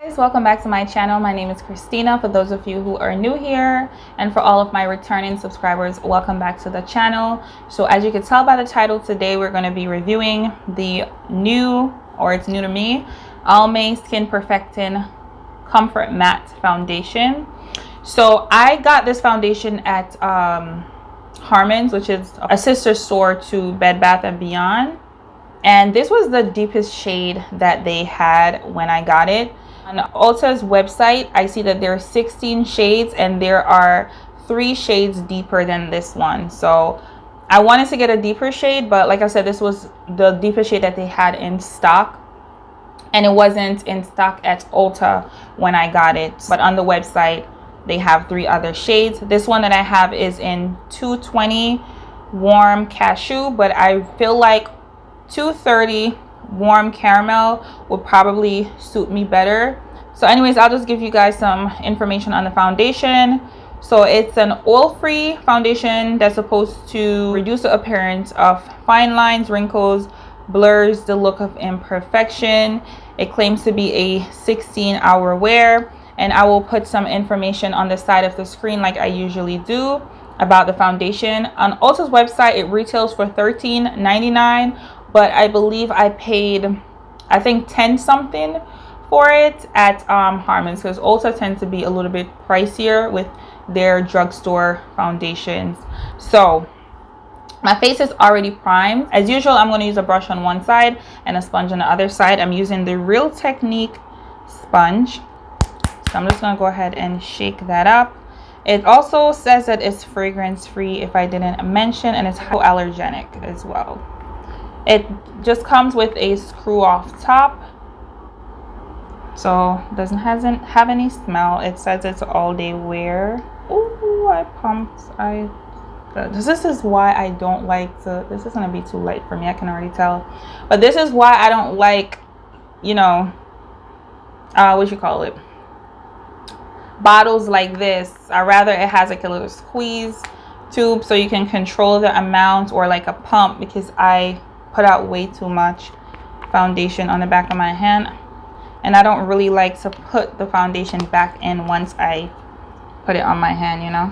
Guys, welcome back to my channel. My name is Christina, for those of you who are new here, and for all of my returning subscribers, welcome back to the channel. So as you can tell by the title, today we're going to be reviewing the new, or it's new to me, Almay Skin Perfecting Comfort Matte Foundation. So I got this foundation at Harmon's, which is a sister store to Bed Bath & Beyond, and this was the deepest shade that they had when I got it. On Ulta's website, I see that there are 16 shades and there are 3 shades deeper than this one. So I wanted to get a deeper shade, but like I said, this was the deepest shade that they had in stock, and it wasn't in stock at Ulta when I got it. But on the website, they have 3 other shades. This one that I have is in 220 warm cashew, but I feel like 230 warm caramel would probably suit me better. So anyways, I'll just give you guys some information on the foundation. So it's an oil-free foundation that's supposed to reduce the appearance of fine lines, wrinkles, blurs the look of imperfection. It claims to be a 16-hour wear, and I will put some information on the side of the screen like I usually do about the foundation. On Ulta's website, it retails for $13.99, but I believe I paid, I think, 10 something for it at Harmon's, because Ulta tends to be a little bit pricier with their drugstore foundations. So my face is already primed. As usual, I'm going to use a brush on one side and a sponge on the other side. I'm using the Real Technique sponge. So I'm just going to go ahead and shake that up. It also says that it's fragrance free, if I didn't mention, and it's hypoallergenic as well. It just comes with a screw off top, so hasn't have any smell. It says it's all day wear. Ooh, I pumped. This is why I don't like to, this is gonna be too light for me, I can already tell, but this is why I don't like, you know, what you call it, bottles like this. I rather it has like a little squeeze tube so you can control the amount, or like a pump, because I put out way too much foundation on the back of my hand, and I don't really like to put the foundation back in once I put it on my hand, you know.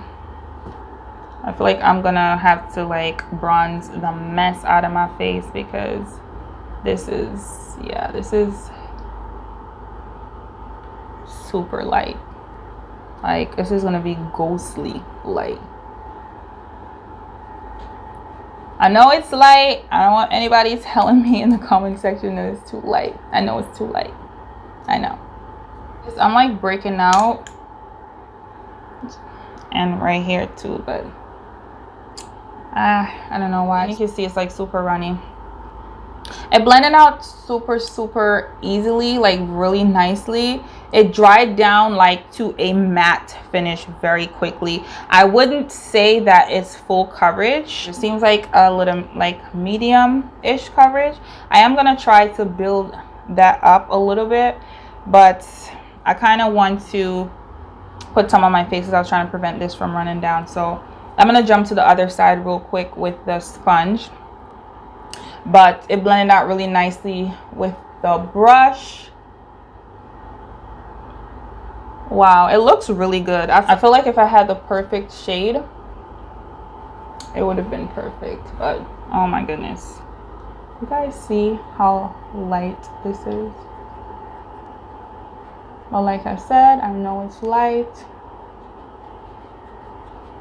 I feel like I'm gonna have to like bronze the mess out of my face, because this is, yeah, this is super light. Like, this is gonna be ghostly light. I know it's light. I don't want anybody telling me in the comment section that it's too light. I know it's too light. I know. I'm like breaking out, and right here too, but I don't know why. You can see it's like super runny. It blended out super easily, like really nicely. It dried down like to a matte finish very quickly. I wouldn't say that it's full coverage. It seems like a little like medium-ish coverage. I am gonna try to build that up a little bit, but I kind of want to put some on my face because I was trying to prevent this from running down. So I'm gonna jump to the other side real quick with the sponge. But it blended out really nicely with the brush. Wow, it looks really good. I feel like if I had the perfect shade, it would have been perfect. But oh my goodness, you guys see how light this is? Well, like I said, I know it's light.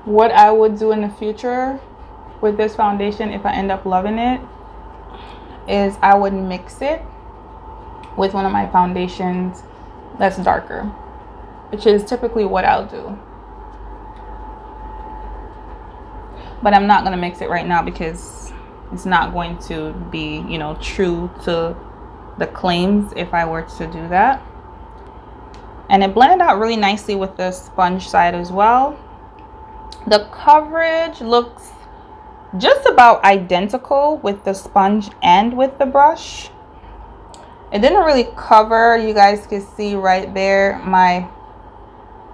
What I would do in the future with this foundation, if I end up loving it, is I would mix it with one of my foundations that's darker, which is typically what I'll do. But I'm not going to mix it right now because it's not going to be, you know, true to the claims if I were to do that. And it blended out really nicely with the sponge side as well. The coverage looks just about identical with the sponge and with the brush. It didn't really cover, you guys can see right there my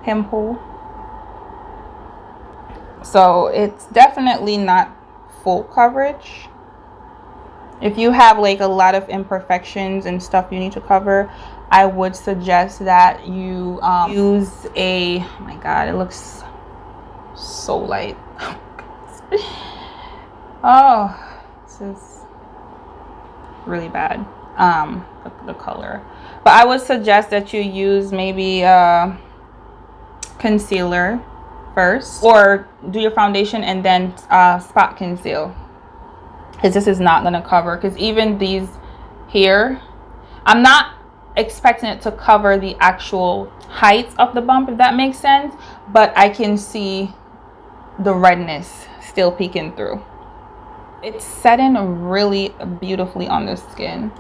pimple. So it's definitely not full coverage. If you have like a lot of imperfections and stuff you need to cover, I would suggest that you use a, oh my god, it looks so light. Oh, this is really bad, the color. But I would suggest that you use maybe concealer first, or do your foundation and then spot conceal, because this is not going to cover, because even these here, I'm not expecting it to cover the actual height of the bump, if that makes sense, but I can see the redness still peeking through. It's setting really beautifully on the skin.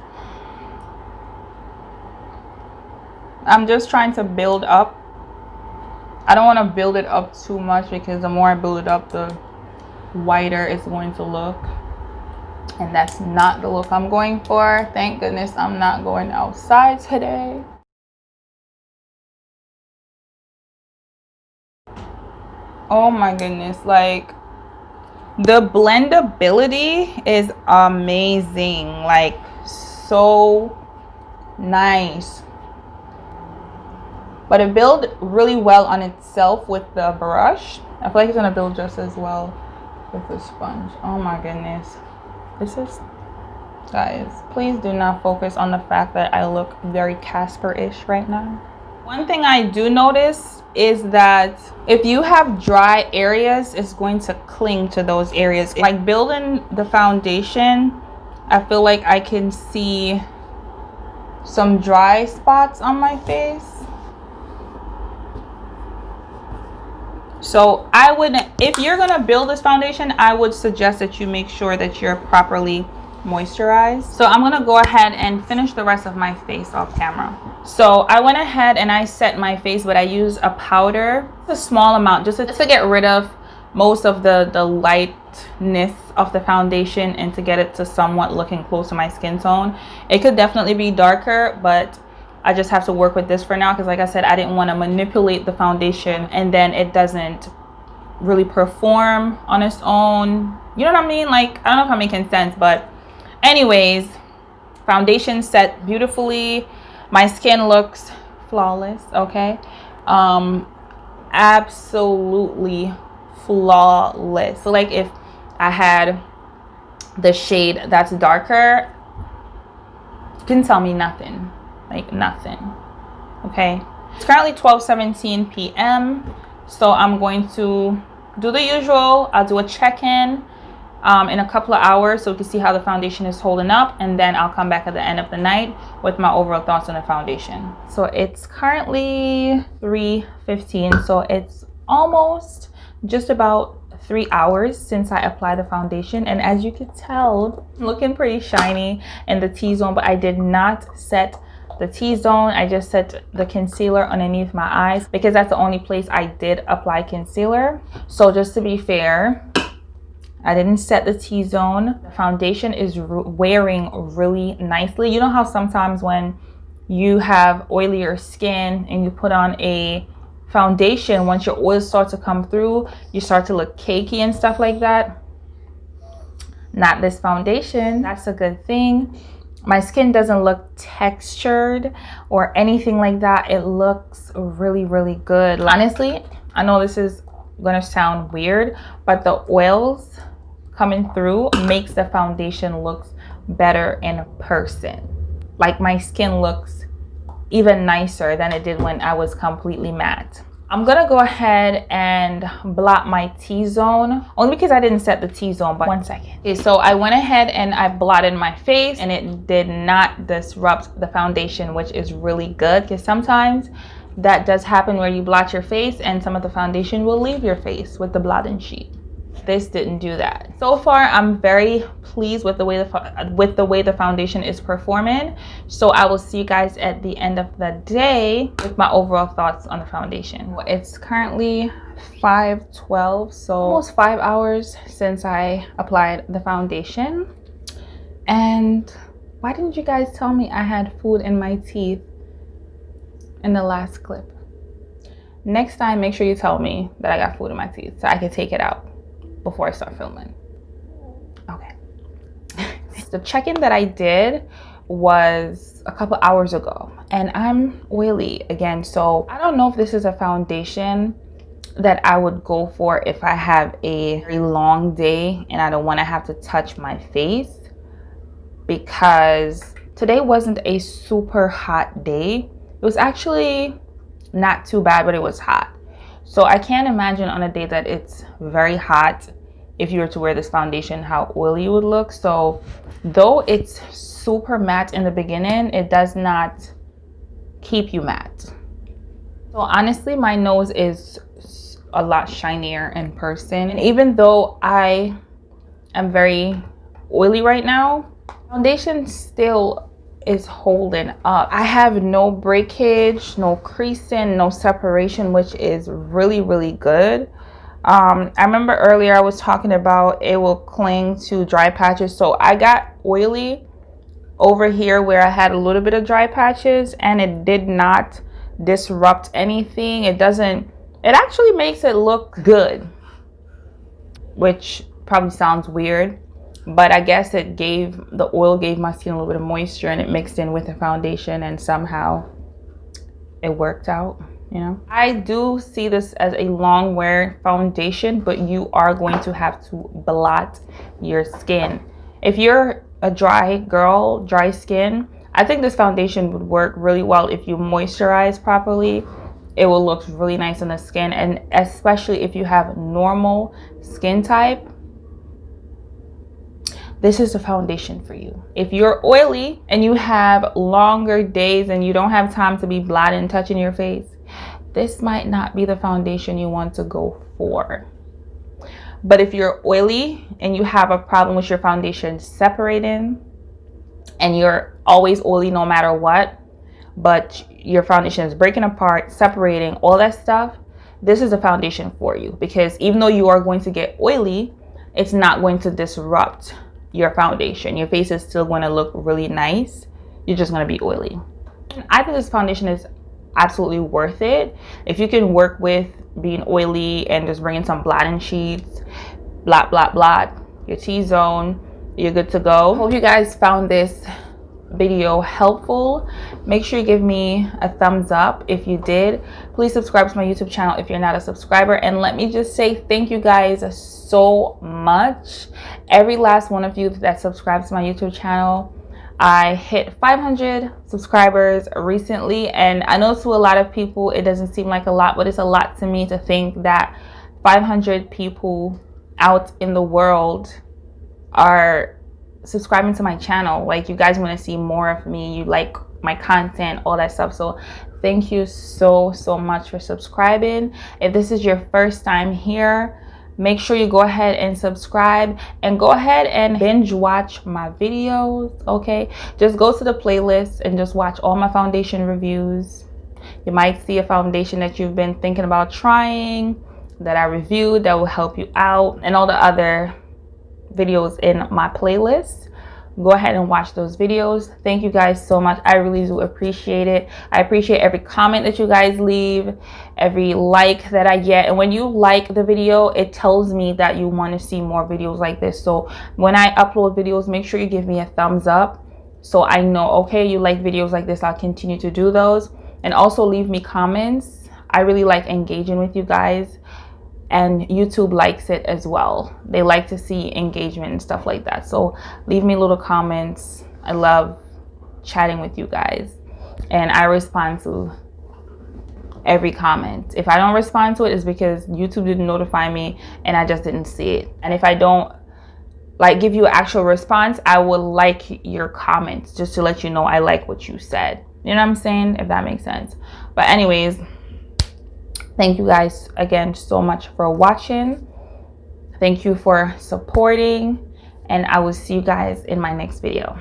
I'm just trying to build up. I don't want to build it up too much, because the more I build it up, the whiter it's going to look. And that's not the look I'm going for. Thank goodness I'm not going outside today. Oh my goodness, like the blendability is amazing, like so nice. But it builds really well on itself with the brush. I feel like it's gonna build just as well with the sponge. Oh my goodness. This is, guys, please do not focus on the fact that I look very Casper-ish right now. One thing I do notice is that if you have dry areas, it's going to cling to those areas. Like building the foundation, I feel like I can see some dry spots on my face. So I wouldn't, if you're gonna build this foundation, I would suggest that you make sure that you're properly moisturized. So I'm gonna go ahead and finish the rest of my face off camera. So I went ahead and I set my face, but I used a powder, a small amount, just to get rid of most of the lightness of the foundation and to get it to somewhat looking close to my skin tone. It could definitely be darker, but I just have to work with this for now, because like I said, I didn't want to manipulate the foundation and then it doesn't really perform on its own. You know what I mean? Like, I don't know if I'm making sense, but anyways, foundation set beautifully. My skin looks flawless, okay? Absolutely flawless. So like if I had the shade that's darker, you can tell me nothing. Like nothing. Okay, it's currently 12:17 p.m. so I'm going to do the usual. I'll do a check-in in a couple of hours so we can see how the foundation is holding up, and then I'll come back at the end of the night with my overall thoughts on the foundation. So it's currently 3:15, so it's almost just about 3 hours since I applied the foundation, and as you can tell, I'm looking pretty shiny in the T-zone, but I did not set the T-zone. I just set the concealer underneath my eyes because that's the only place I did apply concealer. So just to be fair, I didn't set the T-zone. The foundation is wearing really nicely. You know how sometimes when you have oilier skin and you put on a foundation, once your oils start to come through, you start to look cakey and stuff like that? Not this foundation. That's a good thing. My skin doesn't look textured or anything like that. It looks really, really good. Honestly, I know this is gonna sound weird, but the oils coming through makes the foundation look better in person. Like my skin looks even nicer than it did when I was completely matte. I'm gonna go ahead and blot my T-zone, only because I didn't set the T-zone, but 1 second. Okay, so I went ahead and I blotted my face and it did not disrupt the foundation, which is really good, because sometimes that does happen where you blot your face and some of the foundation will leave your face with the blotting sheet. This didn't do that. So far, I'm very pleased with the way the foundation is performing. So I will see you guys at the end of the day with my overall thoughts on the foundation. It's currently 5:12, so almost 5 hours since I applied the foundation. And why didn't you guys tell me I had food in my teeth in the last clip? Next time, make sure you tell me that I got food in my teeth so I can take it out before I start filming. Okay. The check-in that I did was a couple hours ago, and I'm oily again. So I don't know if this is a foundation that I would go for if I have a very long day and I don't want to have to touch my face, because today wasn't a super hot day. It was actually not too bad, but it was hot. So I can't imagine on a day that it's very hot, if you were to wear this foundation, how oily you would look. So though it's super matte in the beginning, it does not keep you matte. So honestly, my nose is a lot shinier in person. And even though I am very oily right now, foundation still is holding up. I have no breakage, no creasing, no separation, which is really, really good. I remember earlier I was talking about it will cling to dry patches. So I got oily over here where I had a little bit of dry patches, and it did not disrupt anything. It actually makes it look good, which probably sounds weird, but I guess the oil gave my skin a little bit of moisture, and it mixed in with the foundation, and somehow it worked out, you know. I do see this as a long wear foundation, but you are going to have to blot your skin. If you're a dry girl, dry skin, I think this foundation would work really well if you moisturize properly. It will look really nice on the skin, and especially if you have normal skin type, this is the foundation for you. If you're oily and you have longer days and you don't have time to be blotting and touching your face, this might not be the foundation you want to go for. But if you're oily and you have a problem with your foundation separating, and you're always oily no matter what, but your foundation is breaking apart, separating, all that stuff, this is a foundation for you. Because even though you are going to get oily, it's not going to disrupt your foundation. Your face is still going to look really nice. You're just going to be oily. And I think this foundation is absolutely worth it. If you can work with being oily and just bringing some blotting sheets, blot your T-zone, you're good to go. Hope you guys found this video helpful. Make sure you give me a thumbs up if you did. Please subscribe to my YouTube channel if you're not a subscriber, and let me just say thank you guys so much. Every last one of you that subscribes to my YouTube channel. I hit 500 subscribers recently, and I know to a lot of people it doesn't seem like a lot, but it's a lot to me to think that 500 people out in the world are subscribing to my channel. Like, you guys want to see more of me, you like my content, all that stuff. So thank you so much for subscribing. If this is your first time here, make sure you go ahead and subscribe, and go ahead and binge watch my videos. Okay, just go to the playlist and just watch all my foundation reviews. You might see a foundation that you've been thinking about trying that I reviewed that will help you out, and all the other videos in my playlist. Go ahead and watch those videos. Thank you guys so much. I really do appreciate it. I appreciate every comment that you guys leave, every like that I get. And when you like the video, it tells me that you want to see more videos like this. So when I upload videos, make sure you give me a thumbs up so I know, okay, you like videos like this, I'll continue to do those. And also leave me comments. I really like engaging with you guys, and YouTube likes it as well. They like to see engagement and stuff like that. So leave me little comments. I love chatting with you guys, and I respond to every comment. If I don't respond to it, it's because YouTube didn't notify me and I just didn't see it. And if I don't like give you an actual response, I will like your comments just to let you know I like what you said. You know what I'm saying? If that makes sense. But anyways, thank you guys again so much for watching. Thank you for supporting, and I will see you guys in my next video.